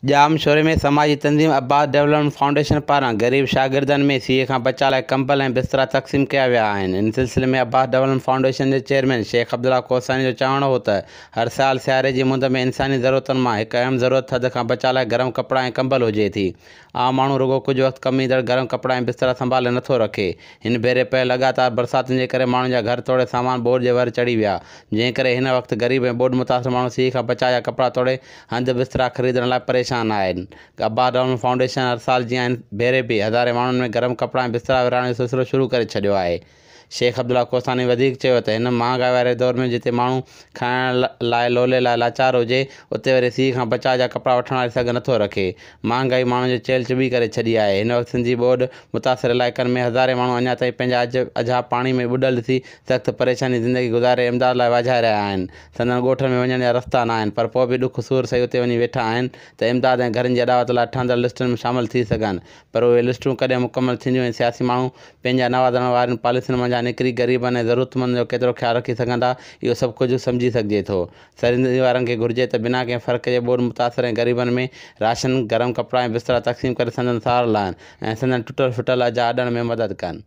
जाम शोरे में समाजी तंज़ीम Abbas development foundation पारां ग़रीब शागिर्दनि में सीउ खां बचाव लाइ कंबल ऐं बिस्तरा तक़सीम कया विया आहिनि। इन सिलसिले में अब्बास डेवलपमेंट फाउंडेशन जे चेयरमैन शेख अब्दुल्ला कोसानी जो चवणु हो त हर साल सियारे जी मुंद में इंसानी ज़रूरतुनि मां हिकु अहम ज़रूरत थधि खां बचाव लाइ गरम कपिड़ा ऐं कंबल हुजे थी। आम माण्हू रुॻो कुझु वक़्तु कमु ईंदड़ गरम कपिड़ा ऐं बिस्तरा संभाले नथो रखे। हिन भेरे पियल लगातार बरसातुनि जे करे माण्हुनि जा घर तोड़े सामान बोझ जे वर चढ़ी विया, जंहिं करे हिन वक़्तु ग़रीब ऐं ॿोॾि मुतासिर माण्हू सीउ खां बचाव जा कपिड़ा तोड़े हंधि बिस्तरा ख़रीदण लाइ परेशान आहिनि। अब्बास डेवलपमेंट फाउंडेशन हर साल जीअं हिन भेरे बि हज़ारे माण्हुनि में गरम कपिड़ा ऐं बिस्तरा विरहाइण जो सिलसिलो शुरू करे छॾियो आहे। शेख अब्दुल्ला कोसानी वधीक चयो त हिन महांगाई वारे दौर में जिते माण्हू खाइण लाइ लोले लाइ लाचार हुजे, उते वरी सीउ खां बचाव जा कपिड़ा वठण वारी सघ नथो रखे। महांगाई माण्हुनि जो चेल्ह चुॿी करे छॾी आहे। हिन वक़्तु सिंधी ॿोॾि मुतासिर इलाइक़नि में हज़ारे माण्हू अञा ताईं पंहिंजा अझा पाणी में ॿुॾल थी सख़्तु परेशानी ज़िंदगी गुज़ारे इमदाद लाइ वाझाए रहिया आहिनि। संदनि ॻोठनि में वञण जा रस्ता न आहिनि, पर पोइ बि ॾुख सूर सही उते वञी वेठा आहिनि त इमदाद ऐं घरनि जी अॾावत लाइ ठहंदड़ लिस्टुनि में शामिलु थी सघनि, पर उहे लिस्टूं कॾहिं मुकमल थींदियूं ऐं सियासी माण्हू पंहिंजा नवाज़ण वारनि पॉलिसियुनि मंझां निकिरी ग़रीबनि ऐं ज़रूरतमंद जो केतिरो ख़्यालु रखी सघंदा, इहो सभु कुझु सम्झी सघिजे थो। सिंधी वारनि खे घुरिजे त बिना कंहिं फ़र्क़ जे ॿोॾि मुतासिर ऐं ग़रीबनि में राशन, गरम कपिड़ा ऐं बिस्तरा तक़सीम करे संदनि सहारो लाहिनि ऐं संदनि टुटल फुटल अजा अॾण में मदद कनि।